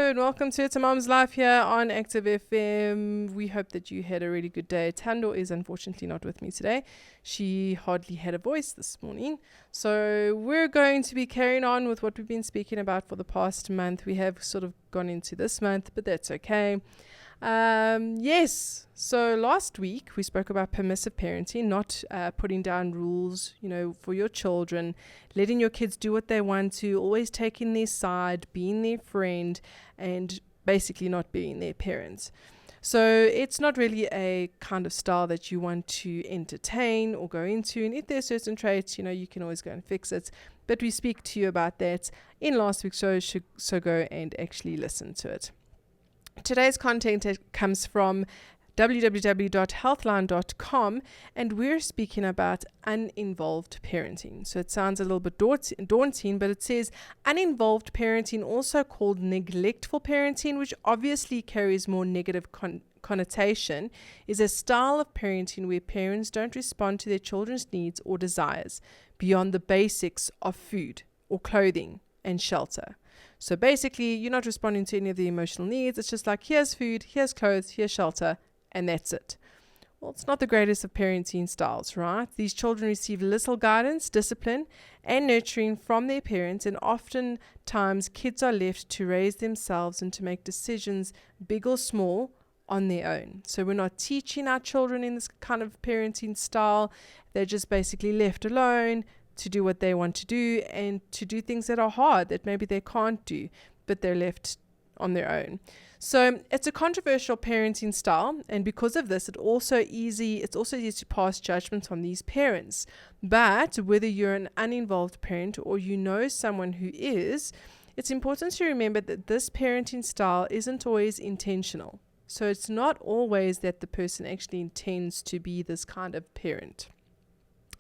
and welcome to It's a Mom's Life here on Active FM. We hope that you had a really good day. Tando is unfortunately not with me today. She hardly had a voice this morning. So we're going to be carrying on with what we've been speaking about for the past month. We have sort of gone into this month, but that's okay. Yes, so last week we spoke about permissive parenting, not putting down rules, for your children, letting your kids do what they want to, always taking their side, being their friend, and basically not being their parents. So it's not really a kind of style that you want to entertain or go into, and if there's certain traits, you can always go and fix it. But we speak to you about that in last week's show, so go and actually listen to it. Today's content comes from www.healthline.com, and we're speaking about uninvolved parenting. So it sounds a little bit daunting, but it says uninvolved parenting, also called neglectful parenting, which obviously carries more negative connotation, is a style of parenting where parents don't respond to their children's needs or desires beyond the basics of food or clothing and shelter. So basically, you're not responding to any of the emotional needs. It's just like, here's food, here's clothes, here's shelter, and that's it. Well, it's not the greatest of parenting styles, right? These children receive little guidance, discipline, and nurturing from their parents, and oftentimes kids are left to raise themselves and to make decisions, big or small, on their own. So we're not teaching our children in this kind of parenting style. They're just basically left alone to do what they want to do and to do things that are hard that maybe they can't do, but they're left on their own. So it's a controversial parenting style, and because of this, it's also easy to pass judgment on these parents. But whether you're an uninvolved parent or someone who is, it's important to remember that this parenting style isn't always intentional. So it's not always that the person actually intends to be this kind of parent.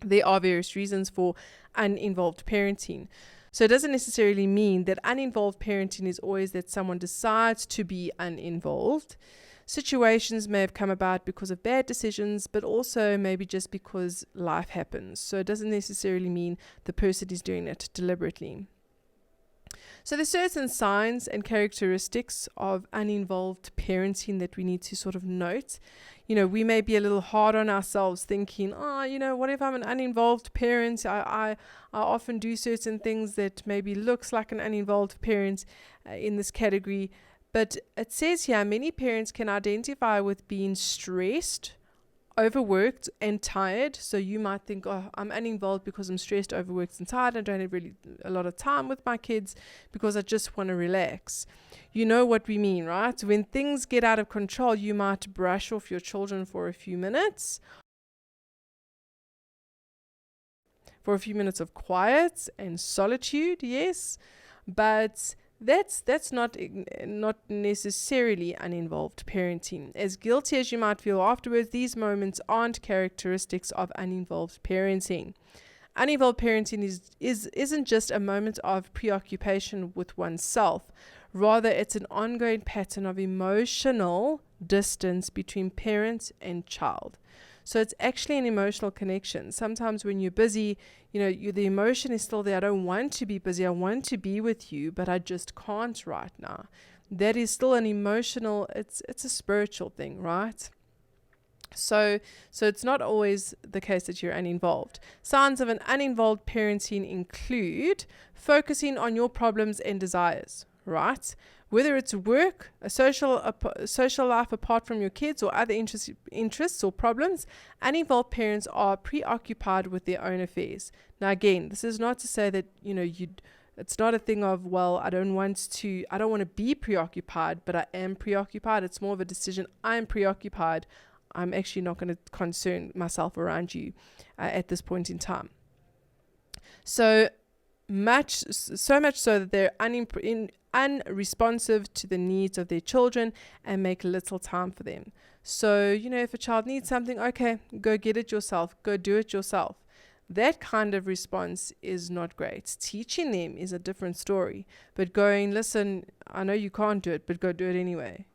There are various reasons for uninvolved parenting. So it doesn't necessarily mean that uninvolved parenting is always that someone decides to be uninvolved. Situations may have come about because of bad decisions, but also maybe just because life happens. So it doesn't necessarily mean the person is doing it deliberately. So there's certain signs and characteristics of uninvolved parenting that we need to sort of note. We may be a little hard on ourselves thinking, what if I'm an uninvolved parent? I often do certain things that maybe looks like an uninvolved parent in this category. But it says here, many parents can identify with being stressed, overworked and tired. So you might think, I'm uninvolved because I'm stressed, overworked and tired. I don't have really a lot of time with my kids because I just want to relax. You know what we mean, right? When things get out of control, you might brush off your children for a few minutes of quiet and solitude, yes, but that's not necessarily uninvolved parenting. As guilty as you might feel afterwards, these moments aren't characteristics of uninvolved parenting. Uninvolved parenting isn't just a moment of preoccupation with oneself. Rather, it's an ongoing pattern of emotional distance between parent and child. So it's actually an emotional connection. Sometimes when you're busy, the emotion is still there. I don't want to be busy. I want to be with you, but I just can't right now. That is still an emotional, it's a spiritual thing, right? So it's not always the case that you're uninvolved. Signs of an uninvolved parenting include focusing on your problems and desires, right? Whether it's work, a social life apart from your kids, or other interests or problems, uninvolved parents are preoccupied with their own affairs. Now, again, this is not to say that it's not a thing of, I don't want to be preoccupied, but I am preoccupied. It's more of a decision. I'm preoccupied. I'm actually not going to concern myself around you at this point in time. So much so that they're unresponsive to the needs of their children and make little time for them. So, if a child needs something, okay, go get it yourself, go do it yourself. That kind of response is not great. Teaching them is a different story. But going, listen, I know you can't do it, but go do it anyway,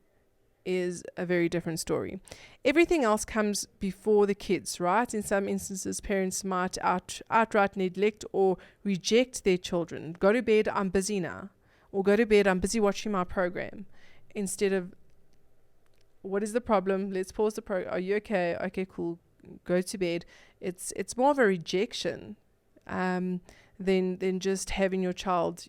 is a very different story. Everything else comes before the kids, right? In some instances, parents might outright neglect or reject their children. Go to bed, I'm busy now. or go to bed, I'm busy watching my program, instead of, what is the problem? Let's pause the program. Are you okay? Okay, cool. Go to bed. It's more of a rejection than just having your child,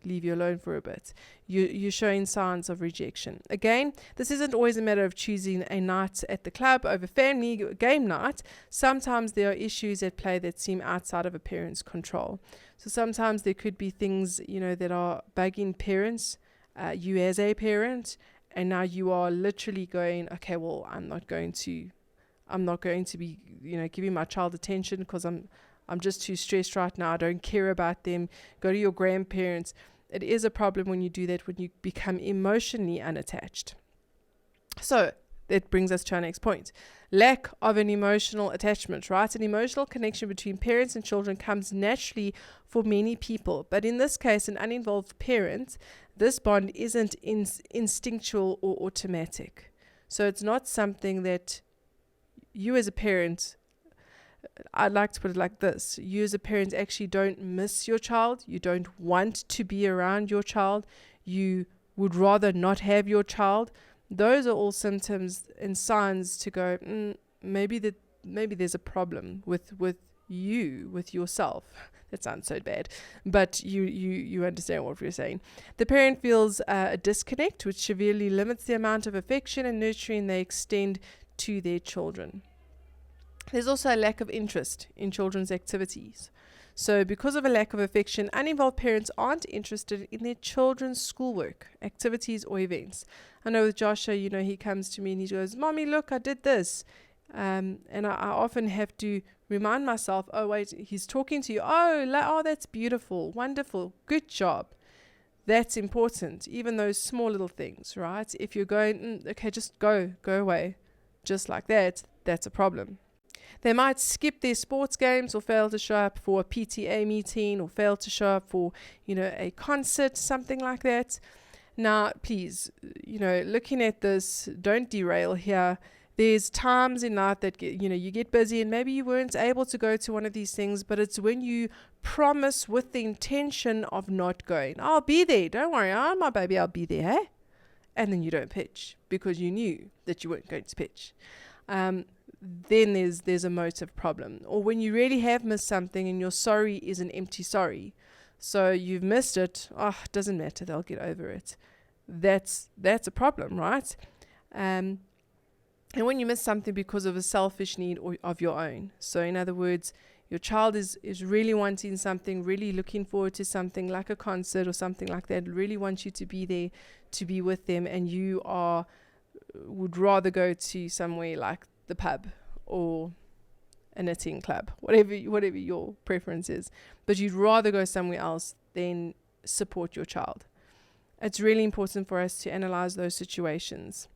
leave you alone for a bit. You're showing signs of rejection. Again, this isn't always a matter of choosing a night at the club over family game night. Sometimes there are issues at play that seem outside of a parent's control. So sometimes there could be things, that are bugging parents, you as a parent, and now you are literally going, okay, well, I'm not going to be, giving my child attention because I'm just too stressed right now. I don't care about them. Go to your grandparents. It is a problem when you do that, when you become emotionally unattached. So that brings us to our next point. Lack of an emotional attachment, right? An emotional connection between parents and children comes naturally for many people. But in this case, an uninvolved parent, this bond isn't instinctual or automatic. So it's not something that you as a parent, I'd like to put it like this. You as a parent actually don't miss your child. You don't want to be around your child. You would rather not have your child. Those are all symptoms and signs to go, maybe there's a problem with yourself. That sounds so bad, but you understand what we're saying. The parent feels a disconnect, which severely limits the amount of affection and nurturing they extend to their children. There's also a lack of interest in children's activities. So because of a lack of affection, uninvolved parents aren't interested in their children's schoolwork, activities, or events. I know with Joshua, he comes to me and he goes, Mommy, look, I did this. And I often have to remind myself, oh, wait, he's talking to you. Oh, that's beautiful, wonderful, good job. That's important, even those small little things, right? If you're going, okay, just go away, just like that, that's a problem. They might skip their sports games or fail to show up for a PTA meeting or fail to show up for, a concert, something like that. Now, please, looking at this, don't derail here. There's times in life that you get busy and maybe you weren't able to go to one of these things, but it's when you promise with the intention of not going. I'll be there. Don't worry. I'm my baby. I'll be there. Hey? And then you don't pitch because you knew that you weren't going to pitch. Then there's a motive problem. Or when you really have missed something and your sorry is an empty sorry. So you've missed it. It doesn't matter. They'll get over it. That's a problem, right? And when you miss something because of a selfish need or of your own. So in other words, your child is really wanting something, really looking forward to something like a concert or something like that, really wants you to be there, to be with them, and you would rather go to somewhere like the pub or a knitting club, whatever your preference is, but you'd rather go somewhere else than support your child. It's really important for us to analyze those situations.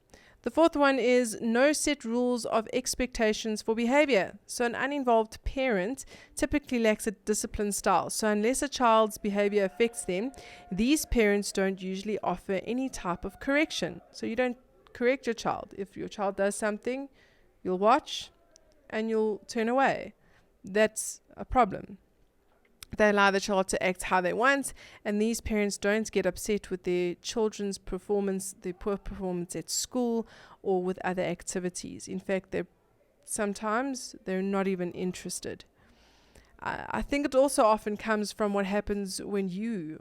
The fourth one is no set rules of expectations for behavior. So an uninvolved parent typically lacks a disciplined style. So unless a child's behavior affects them, these parents don't usually offer any type of correction. So you don't correct your child. If your child does something, you'll watch and you'll turn away. That's a problem. They allow the child to act how they want, and these parents don't get upset with their children's performance, their poor performance at school or with other activities. In fact, sometimes they're not even interested. I think it also often comes from what happens when in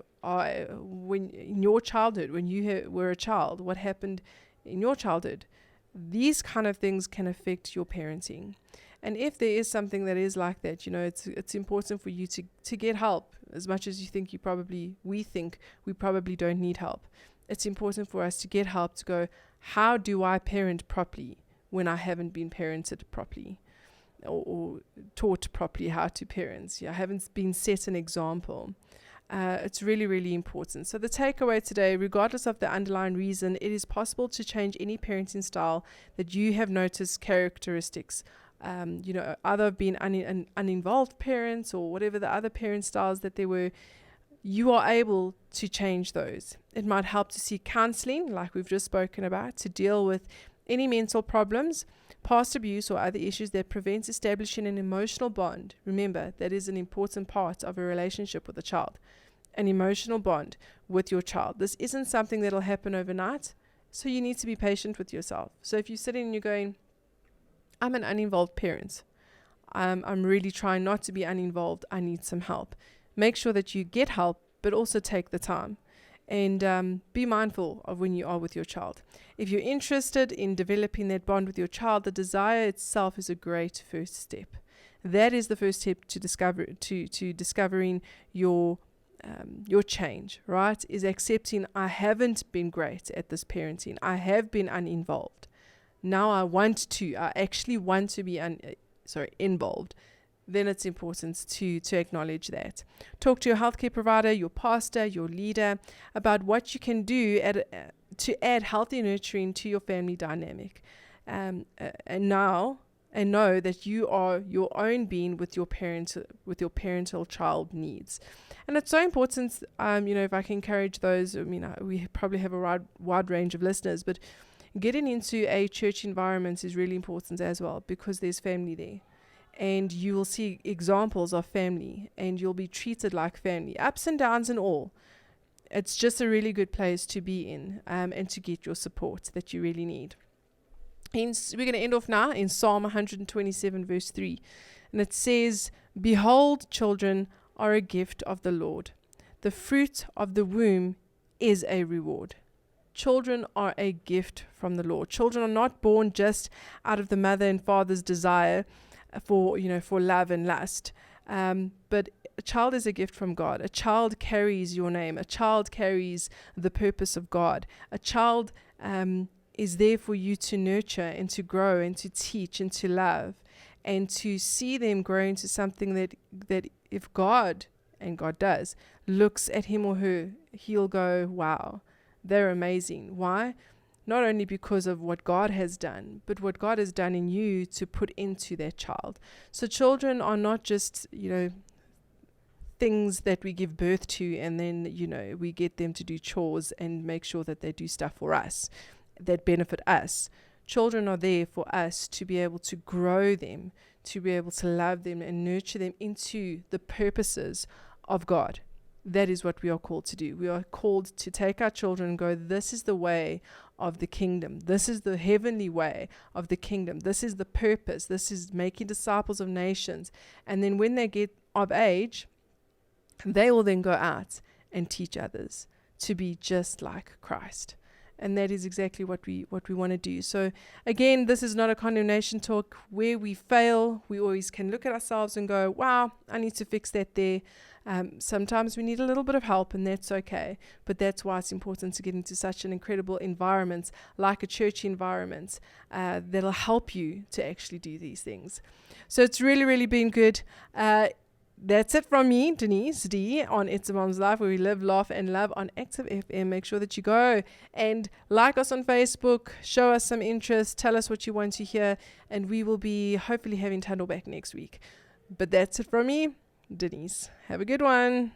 your childhood, when you were a child, what happened in your childhood. These kind of things can affect your parenting. And if there is something that is like that, it's important for you to get help. As much as we think we probably don't need help. It's important for us to get help to go, how do I parent properly when I haven't been parented properly or taught properly how to parent? I haven't been set an example. It's really, really important. So the takeaway today, regardless of the underlying reason, it is possible to change any parenting style that you have noticed characteristics. Either being uninvolved parents or whatever the other parent styles that there were, you are able to change those. It might help to seek counseling, like we've just spoken about, to deal with any mental problems, past abuse, or other issues that prevent establishing an emotional bond. Remember, that is an important part of a relationship with a child. an emotional bond with your child. This isn't something that'll happen overnight, so you need to be patient with yourself. So if you're sitting and you're going, I'm an uninvolved parent, I'm really trying not to be uninvolved, I need some help. Make sure that you get help, but also take the time. And be mindful of when you are with your child. If you're interested in developing that bond with your child, the desire itself is a great first step. That is the first step to discovering your change, right? Is accepting, I haven't been great at this parenting. I have been uninvolved. Now I actually want to be involved. Then it's important to acknowledge that. Talk to your healthcare provider, your pastor, your leader about what you can do to add healthy nurturing to your family dynamic. And know that you are your own being with your parental child needs. And it's so important, if I can encourage those, we probably have a wide range of listeners, but getting into a church environment is really important as well, because there's family there. And you will see examples of family, and you'll be treated like family, ups and downs and all. It's just a really good place to be in, and to get your support that you really need. We're going to end off now in Psalm 127 verse 3. And it says, Behold, children are a gift of the Lord. The fruit of the womb is a reward. Children are a gift from the Lord. Children are not born just out of the mother and father's desire for love and lust. But a child is a gift from God. A child carries your name. A child carries the purpose of God. A child is there for you to nurture and to grow and to teach and to love, and to see them grow into something that if God, and God does, looks at him or her, he'll go, wow, they're amazing. Why? Not only because of what God has done, but what God has done in you to put into that child. So children are not just, things that we give birth to and then, we get them to do chores and make sure that they do stuff for us that benefit us. Children are there for us to be able to grow them, to be able to love them and nurture them into the purposes of God. That is what we are called to do. We are called to take our children and go, this is the way of the kingdom. This is the heavenly way of the kingdom. This is the purpose. This is making disciples of nations. And then when they get of age, they will then go out and teach others to be just like Christ. And that is exactly what we want to do. So again, this is not a condemnation talk. Where we fail, we always can look at ourselves and go, wow, I need to fix that there. Sometimes we need a little bit of help, and that's okay. But that's why it's important to get into such an incredible environment, like a church environment, that'll help you to actually do these things. So it's really, really been good. That's it from me, Denise D, on It's a Mom's Life, where we live, laugh, and love on Active FM. Make sure that you go and like us on Facebook, show us some interest, tell us what you want to hear, and we will be hopefully having Tando back next week. But that's it from me, Denise. Have a good one.